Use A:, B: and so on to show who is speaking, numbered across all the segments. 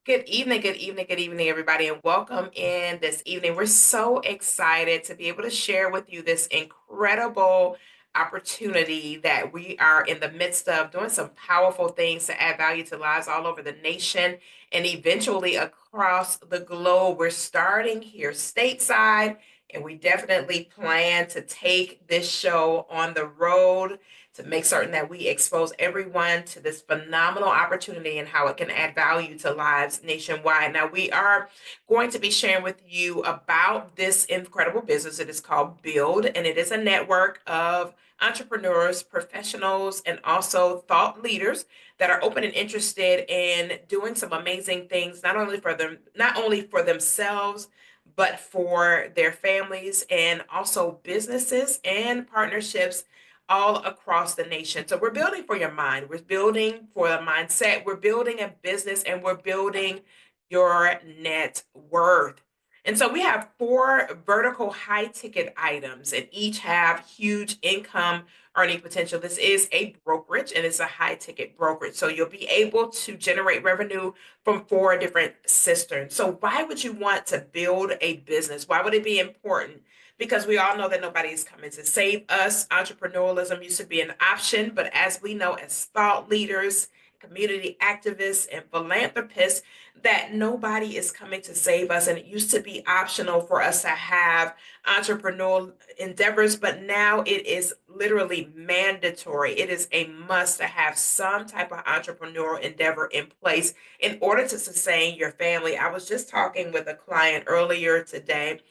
A: Good evening, everybody, and welcome in this evening. We're so excited to be able to share with you this incredible opportunity that we are in the midst of doing some powerful things to add value to lives all over the nation and eventually across the globe. We're starting here stateside, and we definitely plan to take this show on the road to make certain that we expose everyone to this phenomenal opportunity and how it can add value to lives nationwide. Now, we are going to be sharing with you about this incredible business. It is called Build, and it is a network of entrepreneurs, professionals, and also thought leaders that are open and interested in doing some amazing things, not only for themselves, but for their families and also businesses and partnerships all across the nation. So we're building for your mind. We're building for the mindset. We're building a business and we're building your net worth. And so we have four vertical high ticket items and each have huge income earning potential. This is a brokerage and it's a high ticket brokerage. So you'll be able to generate revenue from four different cisterns. So why would you want to build a business? Why would it be important? Because we all know that nobody is coming to save us. Entrepreneurialism used to be an option, but as we know, as thought leaders, community activists, and philanthropists, that nobody is coming to save us. And it used to be optional for us to have entrepreneurial endeavors, but now it is literally mandatory. It is a must to have some type of entrepreneurial endeavor in place in order to sustain your family. I was just talking with a client earlier today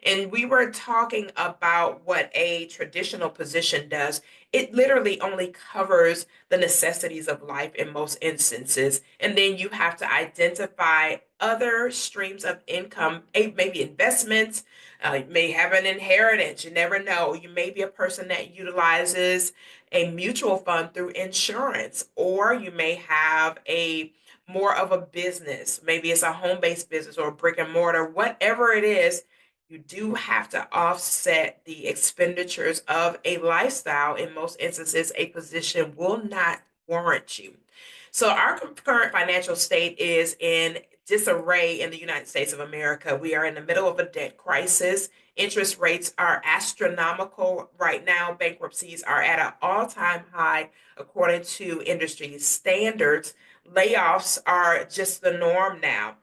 A: and we were talking about what a traditional position does. It literally only covers the necessities of life in most instances. And then you have to identify other streams of income, maybe investments. You may have an inheritance. You never know. You may be a person that utilizes a mutual fund through insurance, or you may have a more of a business. Maybe it's a home-based business or a brick and mortar, whatever it is. You do have to offset the expenditures of a lifestyle. In most instances, a position will not warrant you. So, our current financial state is in disarray in the United States of America. We are in the middle of a debt crisis. Interest rates are astronomical right now. Bankruptcies are at an all-time high, according to industry standards. Layoffs are just the norm now.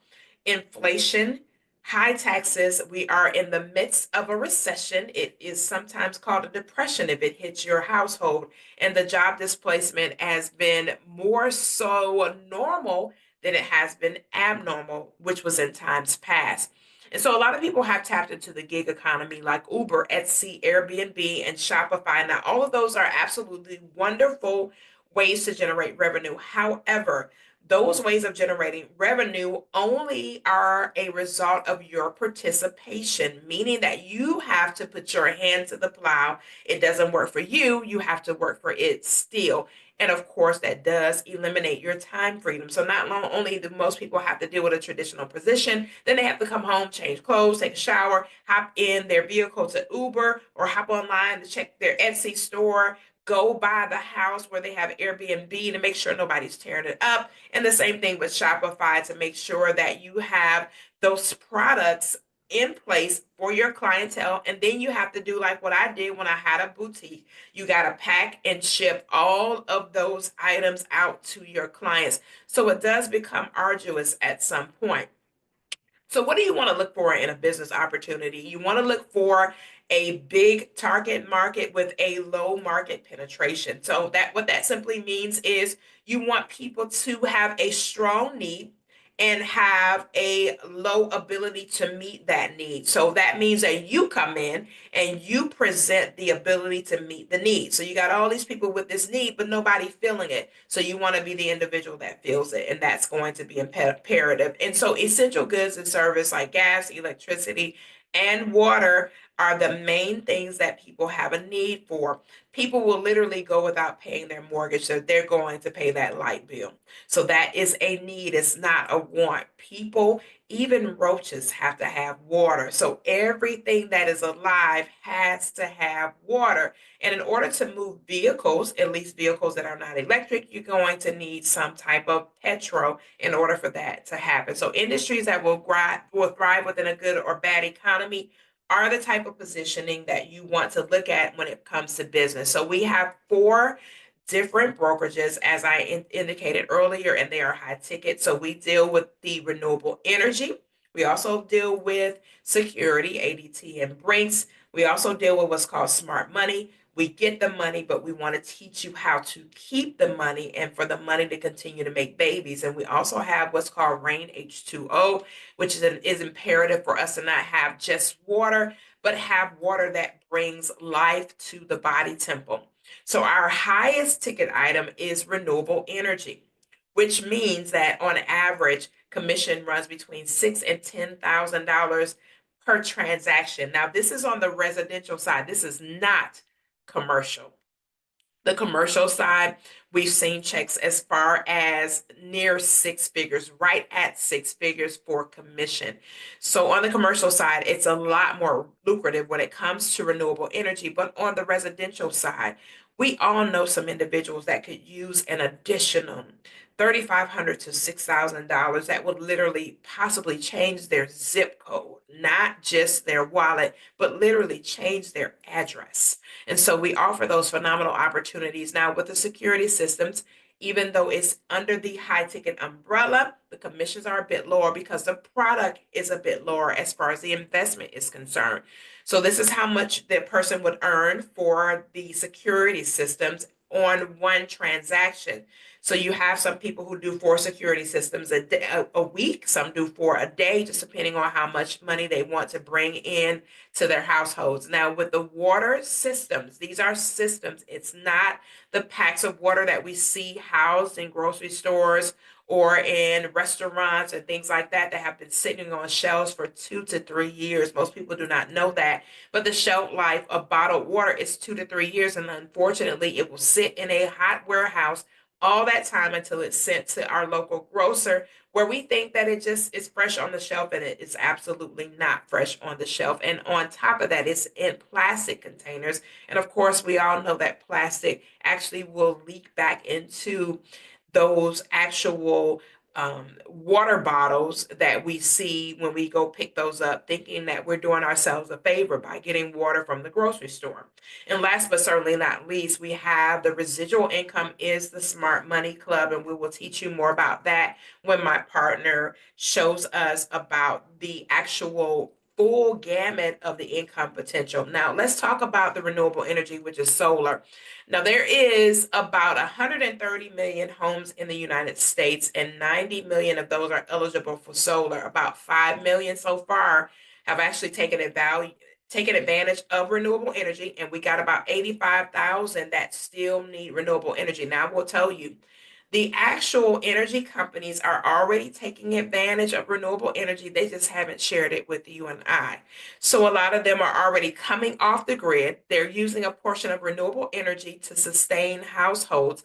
A: Inflation, high taxes. We are in the midst of a recession. It is sometimes called a depression if it hits your household. And the job displacement has been more so normal than it has been abnormal, which was in times past. And so a lot of people have tapped into the gig economy like Uber, Etsy, Airbnb, and Shopify. Now, all of those are absolutely wonderful ways to generate revenue. However, those ways of generating revenue only are a result of your participation, meaning that you have to put your hand to the plow. It doesn't work for you, you have to work for it still. And of course, that does eliminate your time freedom. So not only do most people have to deal with a traditional position, then they have to come home, change clothes, take a shower, hop in their vehicle to Uber, or hop online to check their Etsy store, go by the house where they have Airbnb to make sure nobody's tearing it up. And the same thing with Shopify to make sure that you have those products in place for your clientele. And then you have to do like what I did when I had a boutique. You got to pack and ship all of those items out to your clients. So it does become arduous at some point. So, what do you want to look for in a business opportunity? You want to look for a big target market with a low market penetration. So that what that simply means is you want people to have a strong need and have a low ability to meet that need. So that means that you come in and you present the ability to meet the need. So you got all these people with this need, but nobody feeling it. So you want to be the individual that feels it, and that's going to be imperative. And so essential goods and service like gas, electricity, and water are the main things that people have a need for. People will literally go without paying their mortgage, so they're going to pay that light bill. So that is a need, it's not a want. People, even roaches, have to have water. So everything that is alive has to have water. And in order to move vehicles, at least vehicles that are not electric, you're going to need some type of petrol in order for that to happen. So industries that will thrive within a good or bad economy are the type of positioning that you want to look at when it comes to business. So we have four different brokerages, as I indicated earlier, and they are high ticket. So we deal with the renewable energy. We also deal with security, ADT and Brinks. We also deal with what's called smart money. We get the money, but we want to teach you how to keep the money and for the money to continue to make babies. And we also have what's called Rain H2O, which is imperative for us to not have just water, but have water that brings life to the body temple. So our highest ticket item is renewable energy, which means that on average, commission runs between $6,000 and $10,000 per transaction. Now, this is on the residential side. This is not commercial. The commercial side, we've seen checks as far as near six figures, right at six figures for commission. So on the commercial side, it's a lot more lucrative when it comes to renewable energy. But on the residential side, we all know some individuals that could use an additional $3,500 to $6,000 that would literally possibly change their zip code, not just their wallet, but literally change their address. And so we offer those phenomenal opportunities. Now, with the security systems, even though it's under the high ticket umbrella, the commissions are a bit lower because the product is a bit lower as far as the investment is concerned. So, this is how much the person would earn for the security systems on one transaction. So you have some people who do four security systems a week, some do four a day, just depending on how much money they want to bring in to their households. Now, with the water systems, these are systems. It's not the packs of water that we see housed in grocery stores or in restaurants and things like that that have been sitting on shelves for 2 to 3 years. Most people do not know that. But the shelf life of bottled water is 2 to 3 years. And unfortunately, it will sit in a hot warehouse all that time until it's sent to our local grocer, where we think that it just is fresh on the shelf, and it is absolutely not fresh on the shelf. And on top of that, it's in plastic containers. And of course, we all know that plastic actually will leak back into those actual water bottles that we see when we go pick those up, thinking that we're doing ourselves a favor by getting water from the grocery store. And last but certainly not least, we have the residual income is the Smart Money Club, and we will teach you more about that when my partner shows us about the actual full gamut of the income potential. Now, let's talk about the renewable energy, which is solar. Now, there is about 130 million homes in the United States, and 90 million of those are eligible for solar. About 5 million so far have actually taken advantage of renewable energy, and we got about 85,000 that still need renewable energy. Now, I will tell you, the actual energy companies are already taking advantage of renewable energy. They just haven't shared it with you and I. So a lot of them are already coming off the grid. They're using a portion of renewable energy to sustain households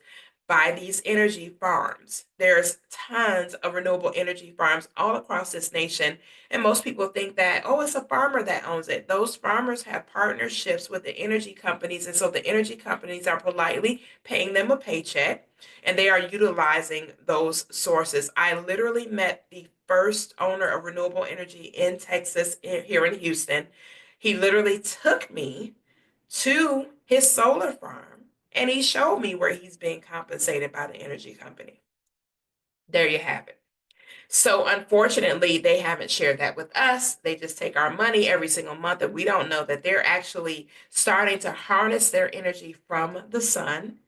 A: by these energy farms. There's tons of renewable energy farms all across this nation. And most people think that, oh, it's a farmer that owns it. Those farmers have partnerships with the energy companies. And so the energy companies are politely paying them a paycheck, and they are utilizing those sources. I literally met the first owner of renewable energy in Texas, here in Houston. He literally took me to his solar farm, and he showed me where he's being compensated by the energy company. There you have it. So unfortunately, they haven't shared that with us. They just take our money every single month, and we don't know that they're actually starting to harness their energy from the sun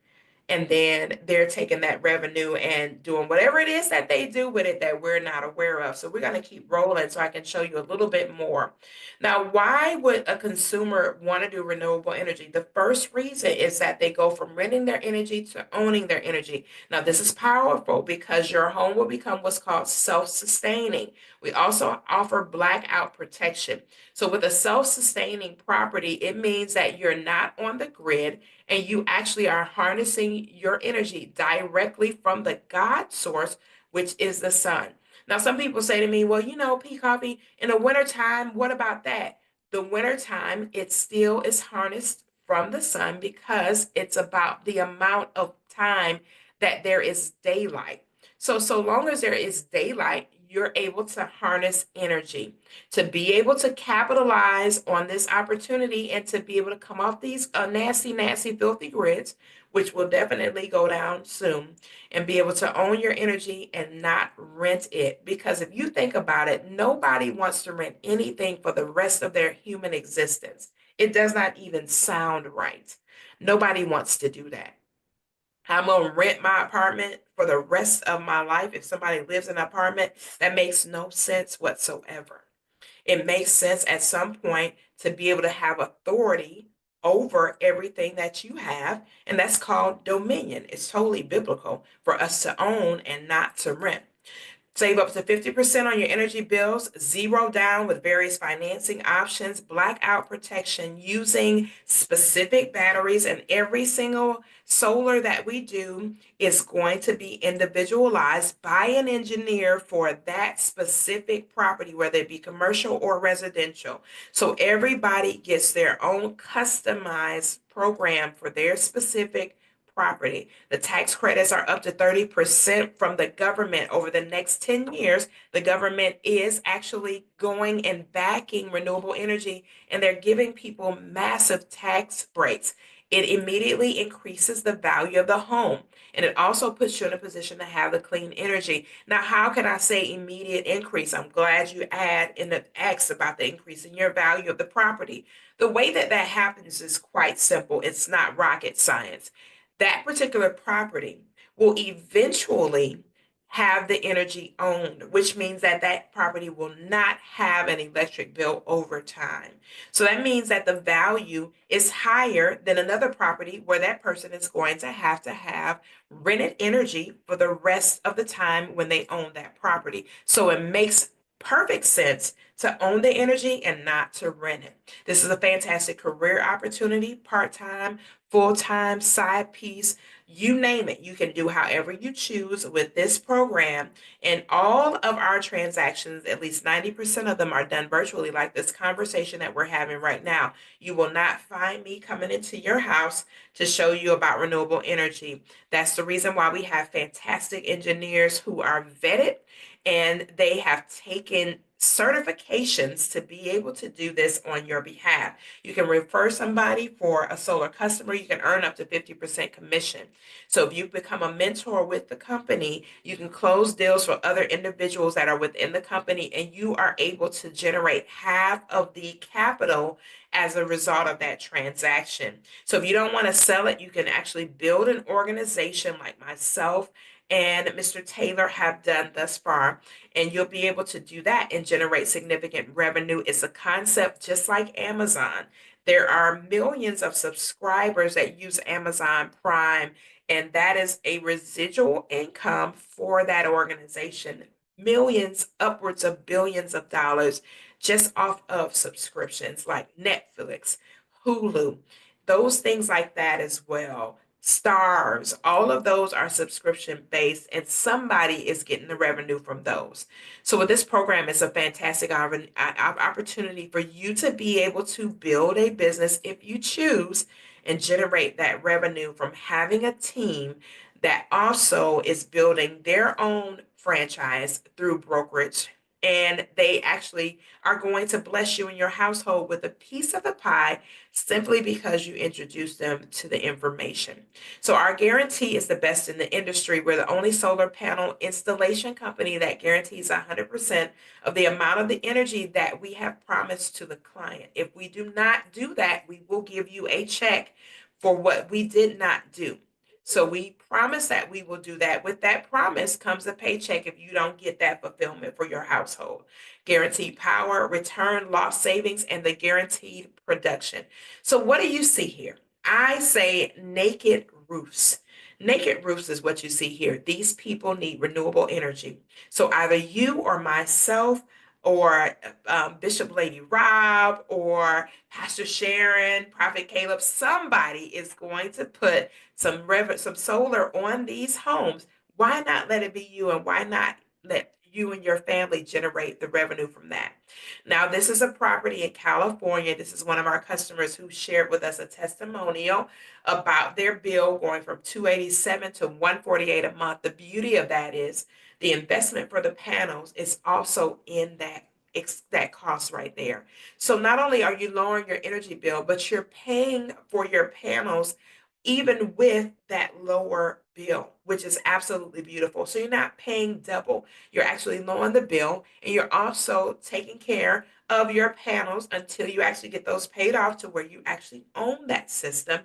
A: And then they're taking that revenue and doing whatever it is that they do with it that we're not aware of. So we're going to keep rolling so I can show you a little bit more. Now, why would a consumer want to do renewable energy? The first reason is that they go from renting their energy to owning their energy. Now, this is powerful because your home will become what's called self-sustaining. We also offer blackout protection. So with a self-sustaining property, it means that you're not on the grid and you actually are harnessing your energy directly from the God source, which is the sun. Now, some people say to me, well, P Coffee, in the wintertime, what about that? The wintertime, it still is harnessed from the sun because it's about the amount of time that there is daylight. So long as there is daylight, you're able to harness energy to be able to capitalize on this opportunity and to be able to come off these nasty, nasty, filthy grids, which will definitely go down soon, and be able to own your energy and not rent it. Because if you think about it, nobody wants to rent anything for the rest of their human existence. It does not even sound right. Nobody wants to do that. I'm gonna rent my apartment for the rest of my life. If somebody lives in an apartment, that makes no sense whatsoever. It makes sense at some point to be able to have authority over everything that you have, and that's called dominion. It's totally biblical for us to own and not to rent. Save up to 50% on your energy bills, zero down with various financing options, blackout protection using specific batteries, and every single solar that we do is going to be individualized by an engineer for that specific property, whether it be commercial or residential. So everybody gets their own customized program for their specific property. The tax credits are up to 30% from the government over the next 10 years. The government is actually going and backing renewable energy, and they're giving people massive tax breaks. It immediately increases the value of the home, and it also puts you in a position to have the clean energy. Now, how can I say immediate increase? I'm glad you add in the X about the increase in your value of the property. The way that that happens is quite simple. It's not rocket science. That particular property will eventually have the energy owned, which means that that property will not have an electric bill over time. So that means that the value is higher than another property where that person is going to have rented energy for the rest of the time when they own that property. So it makes perfect sense to own the energy and not to rent it. This is a fantastic career opportunity, part-time, full-time, side piece, you name it. You can do however you choose with this program. And all of our transactions, at least 90% of them, are done virtually, like this conversation that we're having right now. You will not find me coming into your house to show you about renewable energy. That's the reason why we have fantastic engineers who are vetted and they have taken certifications to be able to do this on your behalf. You can refer somebody for a solar customer. You can earn up to 50% commission. So if you become a mentor with the company, you can close deals for other individuals that are within the company, and you are able to generate half of the capital as a result of that transaction. So if you don't want to sell it, you can actually build an organization like myself and Mr. Taylor have done thus far, and you'll be able to do that and generate significant revenue. It's a concept just like Amazon. There are millions of subscribers that use Amazon Prime, and that is a residual income for that organization. Millions, upwards of billions of dollars just off of subscriptions like Netflix, Hulu, those things like that as well. Stars, all of those are subscription based, and somebody is getting the revenue from those. So, with this program, it's a fantastic opportunity for you to be able to build a business if you choose and generate that revenue from having a team that also is building their own franchise through brokerage. And they actually are going to bless you in your household with a piece of the pie simply because you introduced them to the information. So our guarantee is the best in the industry. We're the only solar panel installation company that guarantees 100% of the amount of the energy that we have promised to the client. If we do not do that, we will give you a check for what we did not do. So we promise that we will do that. With that promise comes a paycheck if you don't get that fulfillment for your household. Guaranteed power, return, lost savings, and the guaranteed production. So what do you see here? I say naked roofs. Naked roofs is what you see here. These people need renewable energy. So either you or myself or Bishop Lady Rob or Pastor Sharon, Prophet Caleb, somebody is going to put some solar on these homes. Why not let it be you, and why not let you and your family generate the revenue from that? Now, this is a property in California. This is one of our customers who shared with us a testimonial about their bill going from 287 to 148 a month. The beauty of that is the investment for the panels is also in that cost right there. So not only are you lowering your energy bill, but you're paying for your panels even with that lower bill, which is absolutely beautiful. So you're not paying double. You're actually lowering the bill, and you're also taking care of your panels until you actually get those paid off to where you actually own that system,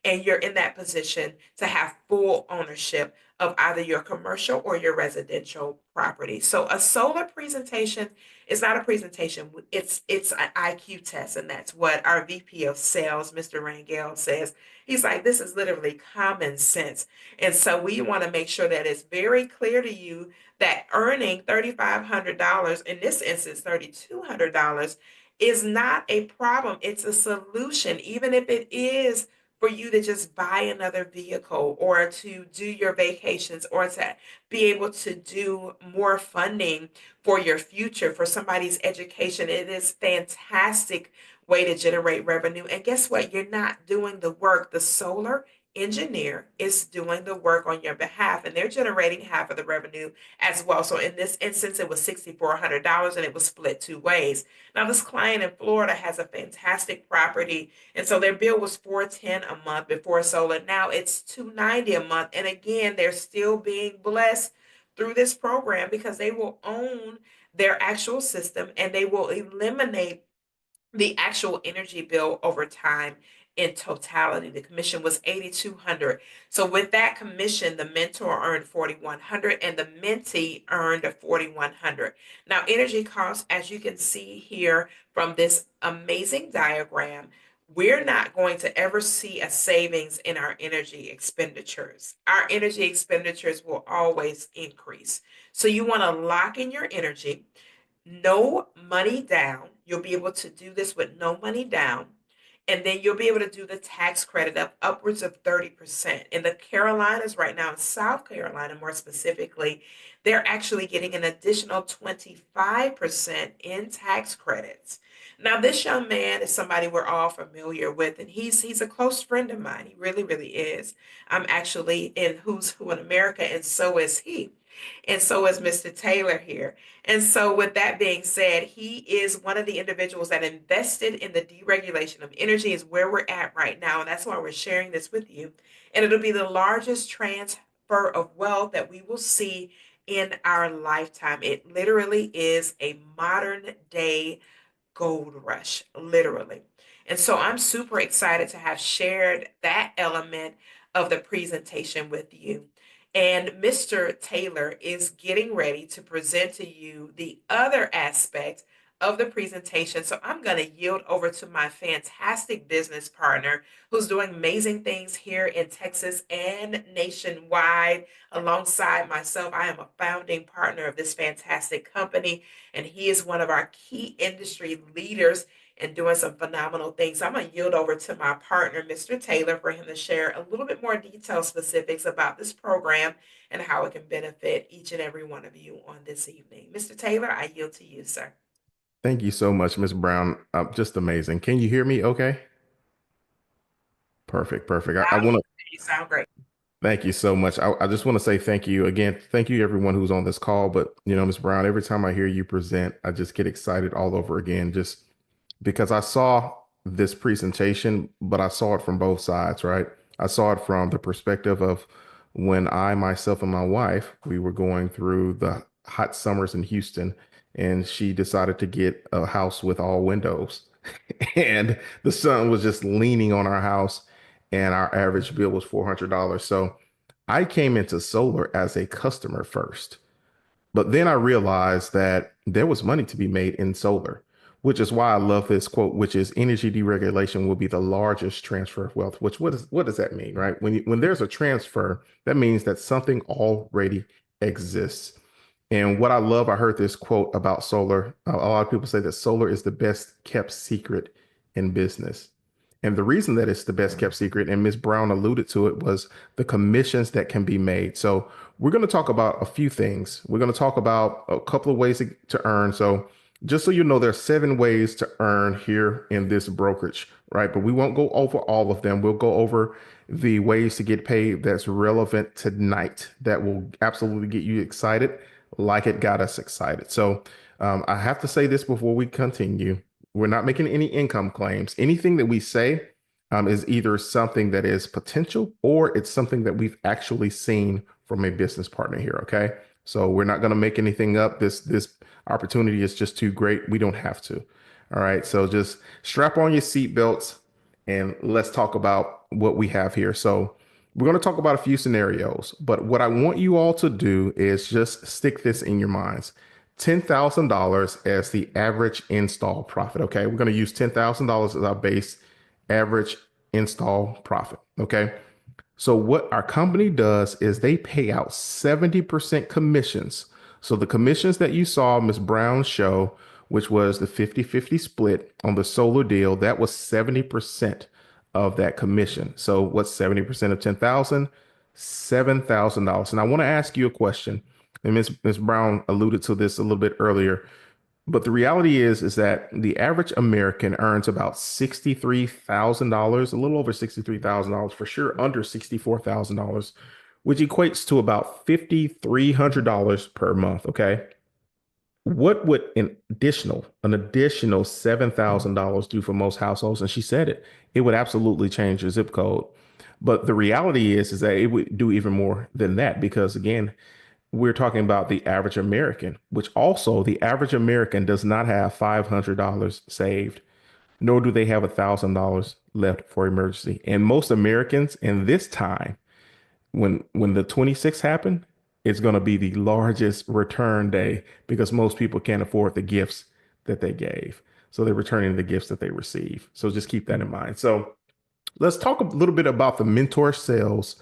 A: and you're in that position to have full ownership of either your commercial or your residential property. So a solar presentation is not a presentation. It's an IQ test, and that's what our VP of sales, Mr. Rangel, says. He's like, this is literally common sense. And so we want to make sure that it's very clear to you that earning $3,500, in this instance, $3,200, is not a problem. It's a solution, even if it is for you to just buy another vehicle or to do your vacations or to be able to do more funding for your future, for somebody's education. It is fantastic way to generate revenue. And guess what? You're not doing the work. The solar engineer is doing the work on your behalf, and they're generating half of the revenue as well. So in this instance, it was $6,400 and it was split two ways. Now, this client in Florida has a fantastic property, and so their bill was $410 a month before solar. Now it's $290 a month. And again, they're still being blessed through this program because they will own their actual system and they will eliminate the actual energy bill over time in totality. The commission was 8,200. So with that commission, the mentor earned 4,100 and the mentee earned 4,100. Now, energy costs, as you can see here from this amazing diagram, we're not going to ever see a savings in our energy expenditures. Our energy expenditures will always increase. So you want to lock in your energy, no money down. You'll be able to do this with no money down. And then you'll be able to do the tax credit of upwards of 30%. In the Carolinas right now, in South Carolina more specifically, they're actually getting an additional 25% in tax credits. Now, this young man is somebody we're all familiar with, and he's a close friend of mine. He really, really is. I'm actually in Who's Who in America, and so is he. And so is Mr. Taylor here. And so, with that being said, he is one of the individuals that invested in the deregulation of energy, is where we're at right now. And that's why we're sharing this with you. And it'll be the largest transfer of wealth that we will see in our lifetime. It literally is a modern day gold rush, literally. And so I'm super excited to have shared that element of the presentation with you. And Mr. Taylor is getting ready to present to you the other aspect of the presentation. So I'm going to yield over to my fantastic business partner who's doing amazing things here in Texas and nationwide alongside myself. I am a founding partner of this fantastic company, and he is one of our key industry leaders and doing some phenomenal things. I'm going to yield over to my partner, Mr. Taylor, for him to share a little bit more detailed specifics about this program and how it can benefit each and every one of you on this evening. Mr. Taylor, I yield to you, sir.
B: Thank you so much, Miss Brown. Just amazing. Can you hear me okay? Perfect, perfect. I
A: Loud
B: want
A: and
B: to
A: clear. You sound great.
B: thank you so much. I just want to say thank you again. Thank you everyone who's on this call. But Miss Brown, every time I hear you present, I just get excited all over again, just because I saw this presentation, but I saw it from both sides, right? I saw it from the perspective of when I, myself, and my wife, we were going through the hot summers in Houston, and she decided to get a house with all windows. And the sun was just leaning on our house, and our average bill was $400. So I came into solar as a customer first. But then I realized that there was money to be made in solar, which is why I love this quote, which is energy deregulation will be the largest transfer of wealth. Which what does that mean, right? When there's a transfer, that means that something already exists. And what I love, I heard this quote about solar. A lot of people say that solar is the best kept secret in business. And the reason that it's the best kept secret, and Ms. Brown alluded to it, was the commissions that can be made. So we're going to talk about a few things. We're going to talk about a couple of ways to earn. So just so you know, there's 7 ways to earn here in this brokerage, right? But we won't go over all of them. We'll go over the ways to get paid that's relevant tonight that will absolutely get you excited like it got us excited. So I have to say this before we continue. We're not making any income claims. Anything that we say is either something that is potential or it's something that we've actually seen from a business partner here. Okay. So we're not going to make anything up. This opportunity is just too great. We don't have to. All right. So just strap on your seatbelts and let's talk about what we have here. So we're going to talk about a few scenarios, but what I want you all to do is just stick this in your minds. $10,000 as the average install profit. Okay. We're going to use $10,000 as our base average install profit. Okay. So what our company does is they pay out 70% commissions. So the commissions that you saw Ms. Brown show, which was the 50-50 split on the solar deal, that was 70% of that commission. So what's 70% of 10,000? $7,000. And I want to ask you a question. And Ms. Brown alluded to this a little bit earlier. But the reality is that the average American earns about $63,000, a little over $63,000 for sure, under $64,000, which equates to about $5,300 per month. Okay. What would an additional $7,000 do for most households? And she said it, it would absolutely change your zip code. But the reality is that it would do even more than that because again, we're talking about the average American, which also the average American does not have $500 saved, nor do they have $1,000 left for emergency. And most Americans in this time, when the 26th happened, it's going to be the largest return day because most people can't afford the gifts that they gave. So they're returning the gifts that they receive. So just keep that in mind. So let's talk a little bit about the mentor sales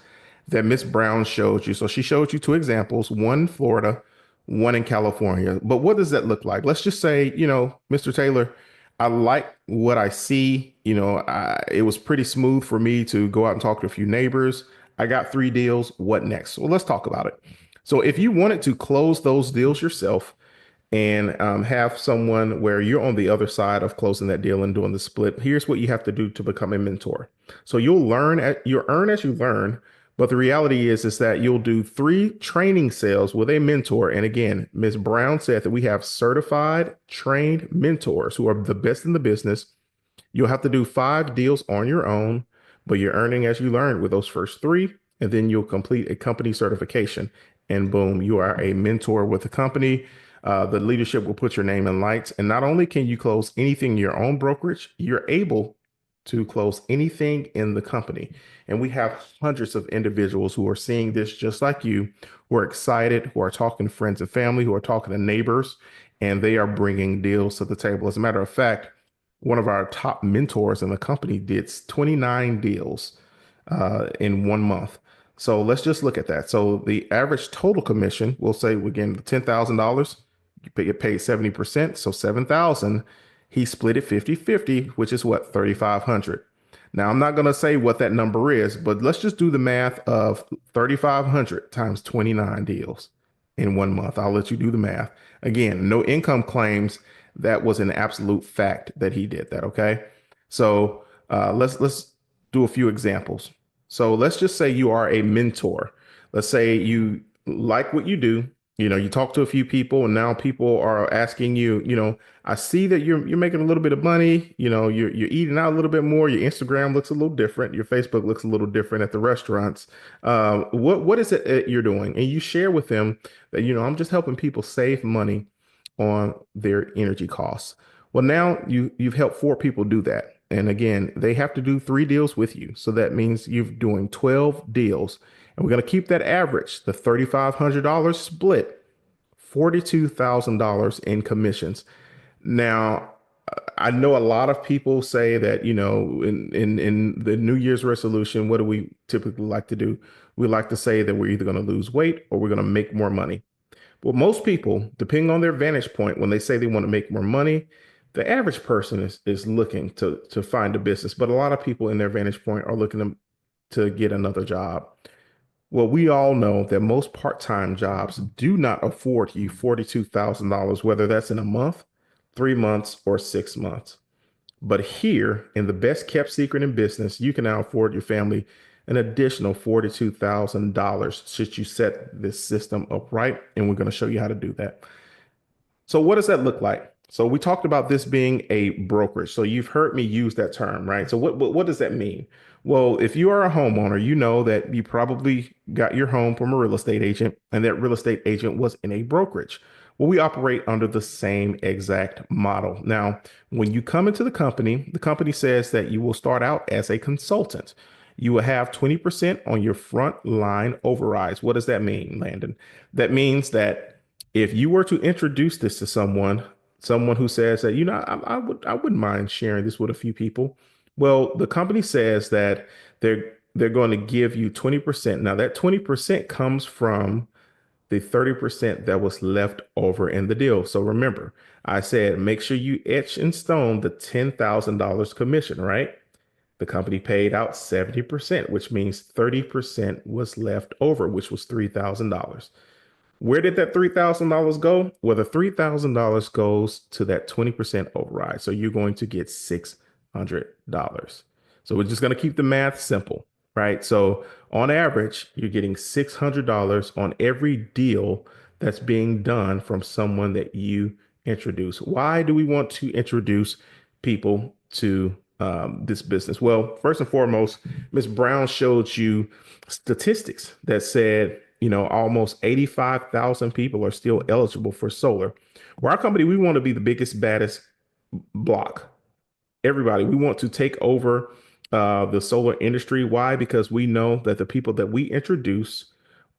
B: that Miss Brown showed you. So she showed you 2 examples, one in Florida, one in California. But what does that look like? Let's just say, Mr. Taylor, I like what I see. It was pretty smooth for me to go out and talk to a few neighbors. I got 3 deals. What next? Well, let's talk about it. So if you wanted to close those deals yourself, and have someone where you're on the other side of closing that deal and doing the split. Here's what you have to do to become a mentor. So you'll earn as you learn, but the reality is that you'll do 3 training sales with a mentor. And again, Ms. Brown said that we have certified trained mentors who are the best in the business. You'll have to do 5 deals on your own, but you're earning as you learn with those first 3, and then you'll complete a company certification. And boom, you are a mentor with the company. The leadership will put your name in lights. And not only can you close anything in your own brokerage, you're able to close anything in the company. And we have hundreds of individuals who are seeing this just like you, who are excited, who are talking to friends and family, who are talking to neighbors, and they are bringing deals to the table. As a matter of fact, one of our top mentors in the company did 29 deals in 1 month. So let's just look at that. So the average total commission, we'll say again, $10,000, you get paid 70%. So 7,000, he split it 50-50, which is what, 3,500. Now I'm not going to say what that number is, but let's just do the math of 3,500 times 29 deals in 1 month. I'll let you do the math. Again, no income claims. That was an absolute fact that he did that. Okay. So let's do a few examples. So let's just say you are a mentor. Let's say you like what you do. You talk to a few people and now people are asking you, I see that you're making a little bit of money. You're eating out a little bit more. Your Instagram looks a little different. Your Facebook looks a little different at the restaurants. What is it that you're doing? And you share with them that, I'm just helping people save money on their energy costs. Well, now you've helped 4 people do that. And again, they have to do 3 deals with you. So that means you're doing 12 deals. And we're going to keep that average, the $3,500 split, $42,000 in commissions. Now, I know a lot of people say that, in the New Year's resolution, what do we typically like to do? We like to say that we're either going to lose weight or we're going to make more money. Well, most people, depending on their vantage point, when they say they want to make more money, the average person is looking to find a business, but a lot of people in their vantage point are looking to get another job. Well, we all know that most part-time jobs do not afford you $42,000, whether that's in a month, 3 months, or 6 months. But here, in the best kept secret in business, you can now afford your family an additional $42,000 should you set this system up right. And we're going to show you how to do that. So what does that look like? So we talked about this being a brokerage. So you've heard me use that term, right? So what does that mean? Well, if you are a homeowner, you know that you probably got your home from a real estate agent, and that real estate agent was in a brokerage. Well, we operate under the same exact model. Now, when you come into the company says that you will start out as a consultant. You will have 20% on your front line overrides. What does that mean, Landon? That means that if you were to introduce this to someone who says that, I wouldn't mind sharing this with a few people. Well, the company says that they're going to give you 20%. Now that 20% comes from the 30% that was left over in the deal. So remember, I said make sure you etch in stone the $10,000 commission, right? The company paid out 70%, which means 30% was left over, which was $3,000. Where did that $3,000 go? Well, the $3,000 goes to that 20% override. So you're going to get $600. So we're just going to keep the math simple, right? So on average, you're getting $600 on every deal that's being done from someone that you introduce. Why do we want to introduce people to this business? Well, first and foremost, Ms. Brown showed you statistics that said, almost 85,000 people are still eligible for solar. Well, our company, we want to be the biggest, baddest block. Everybody, we want to take over the solar industry. Why? Because we know that the people that we introduce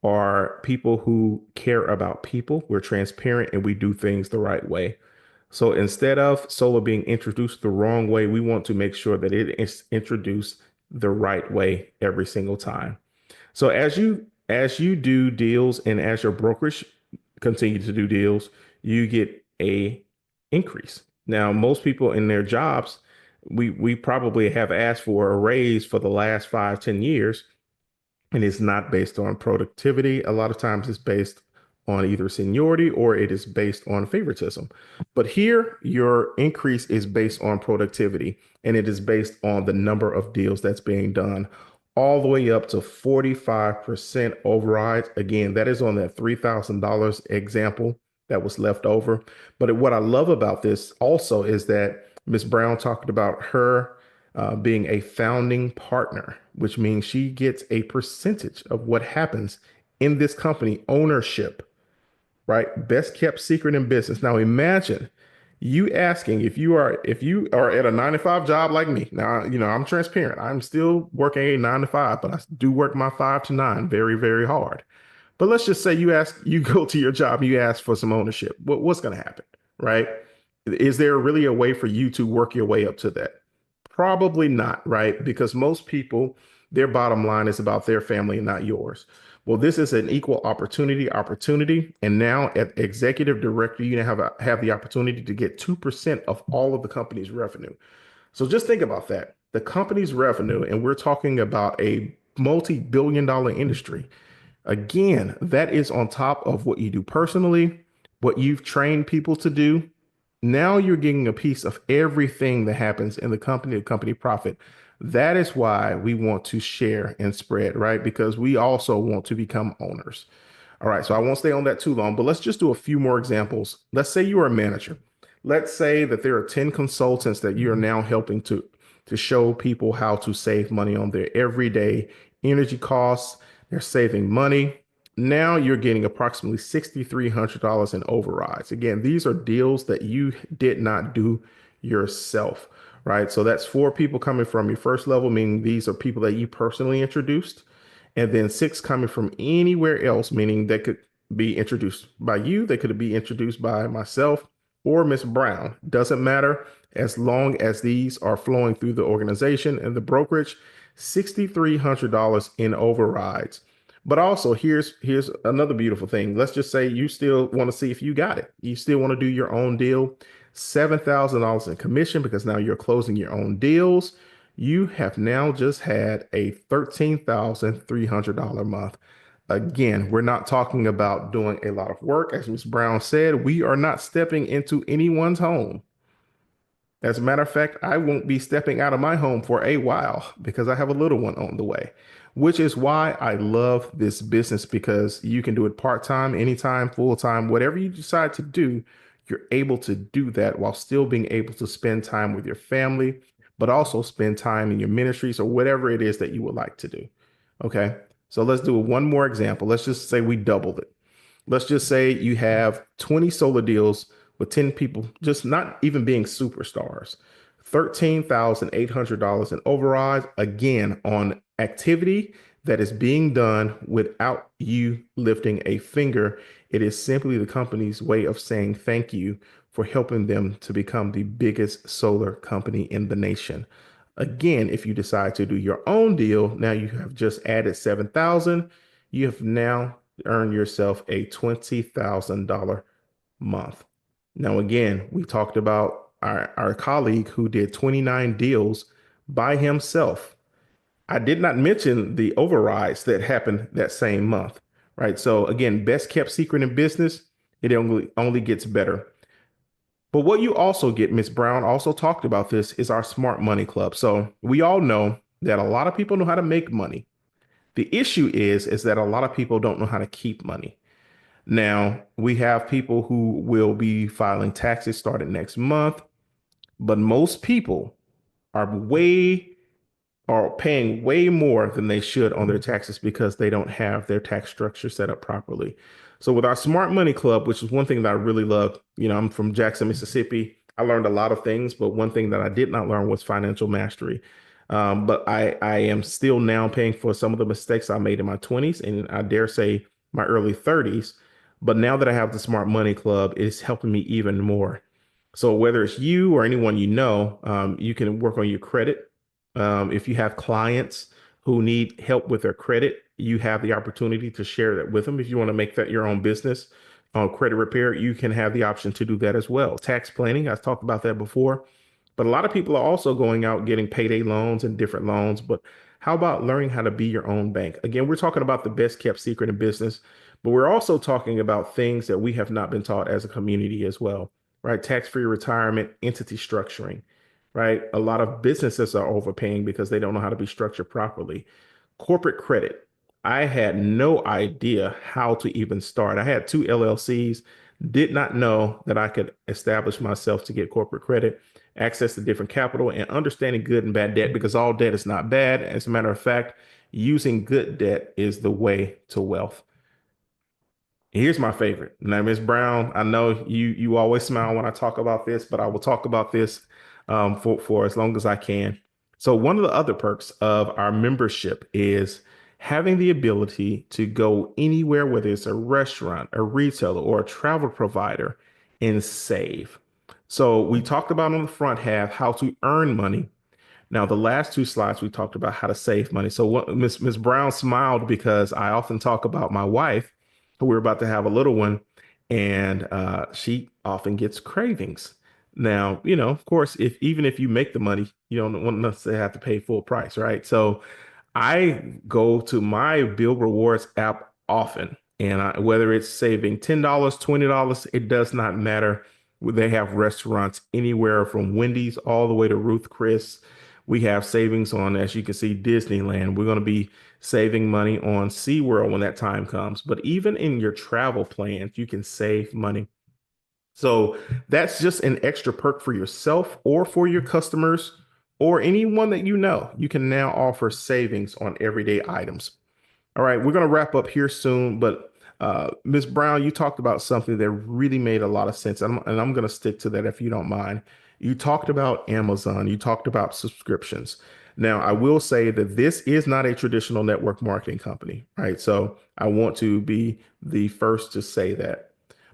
B: are people who care about people. We're transparent and we do things the right way. So instead of solar being introduced the wrong way, we want to make sure that it is introduced the right way every single time. So as you do deals and as your brokerage continue to do deals, you get a increase. Now, most people in their jobs, we probably have asked for a raise for the last 5, 10 years, and it's not based on productivity. A lot of times it's based on either seniority or it is based on favoritism. But here, your increase is based on productivity and it is based on the number of deals that's being done, all the way up to 45% overrides. Again, that is on that $3,000 example that was left over. But what I love about this also is that Ms. Brown talked about her being a founding partner, which means she gets a percentage of what happens in this company ownership, right? Best kept secret in business. Now imagine you asking if you are at a 9 to 5 job like me. Now, I'm transparent. I'm still working a 9 to 5, but I do work my 5 to 9 very, very hard. But let's just say you go to your job and you ask for some ownership. What's going to happen, right? Is there really a way for you to work your way up to that? Probably not, right? Because most people, their bottom line is about their family and not yours. Well, this is an equal opportunity. And now at executive director, you have the opportunity to get 2% of all of the company's revenue. So just think about that. The company's revenue, and we're talking about a multi-billion dollar industry. Again, that is on top of what you do personally, what you've trained people to do. Now you're getting a piece of everything that happens in the company profit. That is why we want to share and spread, right? Because we also want to become owners. All right, so I won't stay on that too long, but let's just do a few more examples. Let's say you are a manager. Let's say that there are 10 consultants that you are now helping to show people how to save money on their everyday energy costs. They're saving money. Now you're getting approximately $6,300 in overrides. Again, these are deals that you did not do yourself, right? So that's 4 people coming from your first level, meaning these are people that you personally introduced. and then six coming from anywhere else, meaning they could be introduced by you, they could be introduced by myself or Miss Brown. Doesn't matter as long as these are flowing through the organization and the brokerage. $6,300 in overrides. But also, here's another beautiful thing. Let's just say you still want to see if you got it. You still want to do your own deal. $7,000 in commission because now you're closing your own deals. You have now just had a $13,300 month. Again, we're not talking about doing a lot of work. As Ms. Brown said, we are not stepping into anyone's home. As a matter of fact, I won't be stepping out of my home for a while because I have a little one on the way, which is why I love this business because you can do it part-time, anytime, full-time, whatever you decide to do, you're able to do that while still being able to spend time with your family, but also spend time in your ministries or whatever it is that you would like to do. Okay. So let's do one more example. Let's just say we doubled it. Let's just say you have 20 solar deals with 10 people, just not even being superstars. $13,800 in overrides, again, on activity that is being done without you lifting a finger. It is simply the company's way of saying thank you for helping them to become the biggest solar company in the nation. Again, if you decide to do your own deal, now you have just added 7,000. You have now earned yourself a $20,000 month. Now, again, we talked about our colleague who did 29 deals by himself. I did not mention the overrides that happened that same month, right? So again, best kept secret in business, it only gets better. But what you also get, Miss Brown also talked about this, is our Smart Money Club. So we all know that a lot of people know how to make money. The issue is that a lot of people don't know how to keep money. Now, we have people who will be filing taxes starting next month, but most people are paying way more than they should on their taxes because they don't have their tax structure set up properly. So with our Smart Money Club, which is one thing that I really love, I'm from Jackson, Mississippi. I learned a lot of things, but one thing that I did not learn was financial mastery. But I am still now paying for some of the mistakes I made in my 20s and I dare say my early 30s. But now that I have the Smart Money Club, it's helping me even more. So whether it's you or anyone you can work on your credit. If you have clients who need help with their credit, you have the opportunity to share that with them. If you want to make that your own business on credit repair, you can have the option to do that as well. Tax planning, I've talked about that before. But a lot of people are also going out getting payday loans and different loans. But how about learning how to be your own bank? Again, we're talking about the best kept secret in business, but we're also talking about things that we have not been taught as a community as well, right? Tax-free retirement, entity structuring, right? A lot of businesses are overpaying because they don't know how to be structured properly. Corporate credit. I had no idea how to even start. I had two LLCs, did not know that I could establish myself to get corporate credit, access to different capital, and understanding good and bad debt because all debt is not bad. As a matter of fact, using good debt is the way to wealth. Here's my favorite. Now, Ms. Brown, I know you always smile when I talk about this, but I will talk about this for as long as I can. So one of the other perks of our membership is having the ability to go anywhere, whether it's a restaurant, a retailer, or a travel provider, and save. So we talked about on the front half how to earn money. Now, the last two slides, we talked about how to save money. So what Miss Brown smiled because I often talk about my wife, who we're about to have a little one, and she often gets cravings. Now, of course, if even if you make the money, you don't want to have to pay full price, right? So I go to my Bill Rewards app often, and whether it's saving $10, $20, it does not matter. They have restaurants anywhere from Wendy's all the way to Ruth Chris. We have savings on, as you can see, Disneyland. We're going to be saving money on SeaWorld when that time comes. But even in your travel plans, you can save money. So that's just an extra perk for yourself or for your customers or anyone that you know. You can now offer savings on everyday items. All right, we're going to wrap up here soon, but Ms. Brown, you talked about something that really made a lot of sense, and I'm going to stick to that if you don't mind. You talked about Amazon, you talked about subscriptions. Now, I will say that this is not a traditional network marketing company, right? So I want to be the first to say that.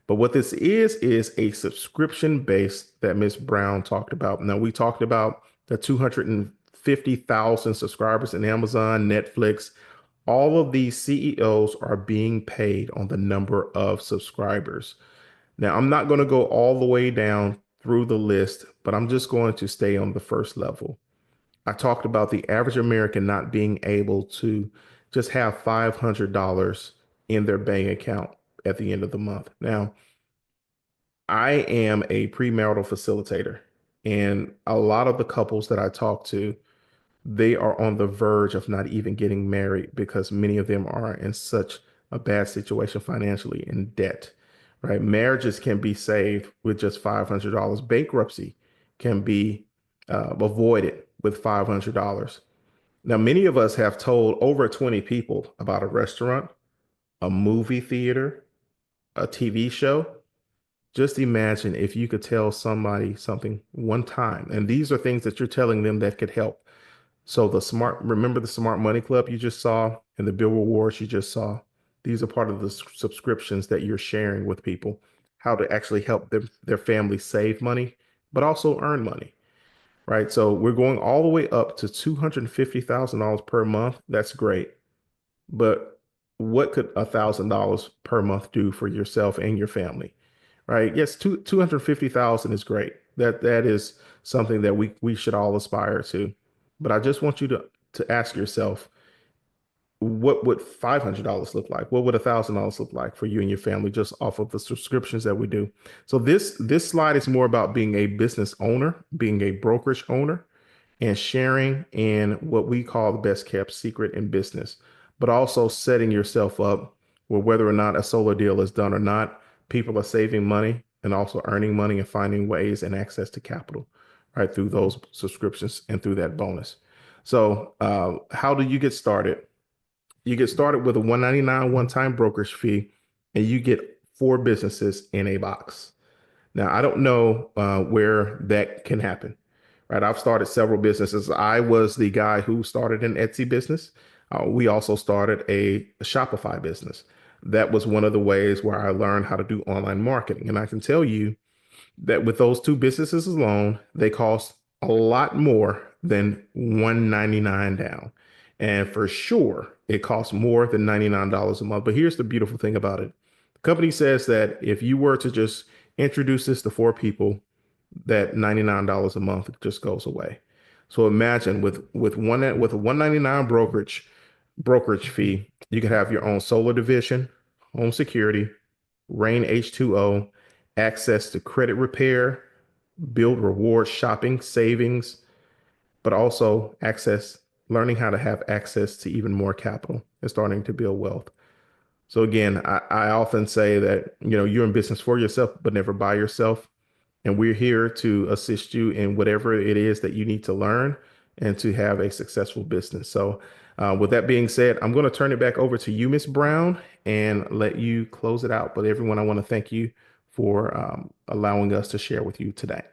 B: But what this is a subscription base that Miss Brown talked about. Now, we talked about the 250,000 subscribers in Amazon, Netflix. All of these CEOs are being paid on the number of subscribers. Now, I'm not going to go all the way down through the list, but I'm just going to stay on the first level. I talked about the average American not being able to just have $500 in their bank account at the end of the month. Now, I am a premarital facilitator, and a lot of the couples that I talk to, they are on the verge of not even getting married because many of them are in such a bad situation financially in debt, right? Marriages can be saved with just $500. Bankruptcy can be avoided with $500. Now, many of us have told over 20 people about a restaurant, a movie theater, a TV show. Just imagine if you could tell somebody something one time, and these are things that you're telling them that could help. So remember the Smart Money Club you just saw and the Bill Rewards you just saw. These are part of the subscriptions that you're sharing with people, how to actually help their family save money, but also earn money, right? So we're going all the way up to $250,000 per month. That's great. But what could $1,000 per month do for yourself and your family? Right? Yes, 250,000 is great. That is something that we should all aspire to. But I just want you to ask yourself, what would $500 look like? What would $1,000 look like for you and your family just off of the subscriptions that we do? So this slide is more about being a business owner, being a brokerage owner, and sharing in what we call the best kept secret in business, but also setting yourself up where whether or not a solar deal is done or not, people are saving money and also earning money and finding ways and access to capital, right, through those subscriptions and through that bonus. So, how do you get started? You get started with a 199 one-time brokerage fee, and you get 4 businesses in a box. Now, I don't know where that can happen, right? I've started several businesses. I was the guy who started an Etsy business. We also started a Shopify business. That was one of the ways where I learned how to do online marketing. And I can tell you that with those 2 businesses alone, they cost a lot more than 199 down. And for sure, it costs more than $99 a month. But here's the beautiful thing about it. The company says that if you were to just introduce this to 4 people, that $99 a month just goes away. So imagine with a 199 brokerage fee, you could have your own solar division, home security, Rain H2O, access to credit repair, build reward shopping, savings, but also learning how to have access to even more capital and starting to build wealth. So again, I often say that, you're in business for yourself, but never by yourself. And we're here to assist you in whatever it is that you need to learn and to have a successful business. So, with that being said, I'm going to turn it back over to you, Miss Brown, and let you close it out. But everyone, I want to thank you for allowing us to share with you today.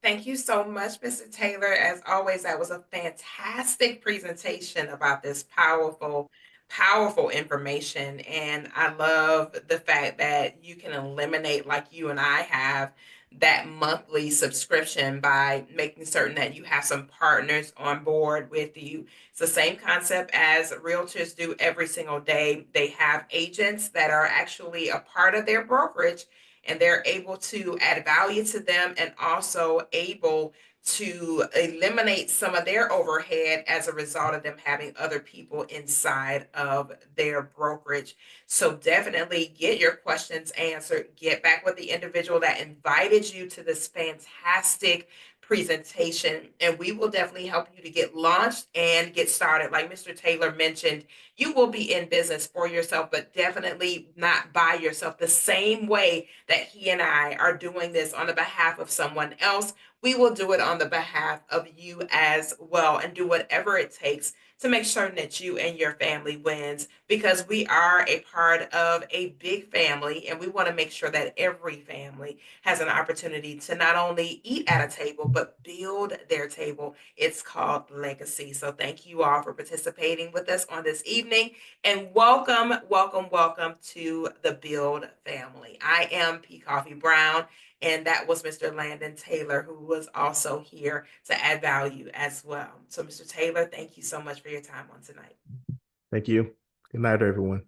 A: Thank you so much, Mr. Taylor. As always, that was a fantastic presentation about this powerful, powerful information. And I love the fact that you can eliminate, like you and I have, that monthly subscription by making certain that you have some partners on board with you. It's the same concept as realtors do every single day. They have agents that are actually a part of their brokerage, and they're able to add value to them and also able to eliminate some of their overhead as a result of them having other people inside of their brokerage. So definitely get your questions answered. Get back with the individual that invited you to this fantastic presentation, and we will definitely help you to get launched and get started. Like Mr. Taylor mentioned, you will be in business for yourself, but definitely not by yourself. The same way that he and I are doing this on the behalf of someone else, we will do it on the behalf of you as well and do whatever it takes to make certain that you and your family wins because we are a part of a big family and we want to make sure that every family has an opportunity to not only eat at a table but build their table. It's called legacy. So thank you all for participating with us on this evening and welcome, welcome, welcome to the Build family. I am P. Coffee Brown, and that was Mr. Landon Taylor, who was also here to add value as well. So, Mr. Taylor, thank you so much for your time on tonight.
B: Thank you. Good night, everyone.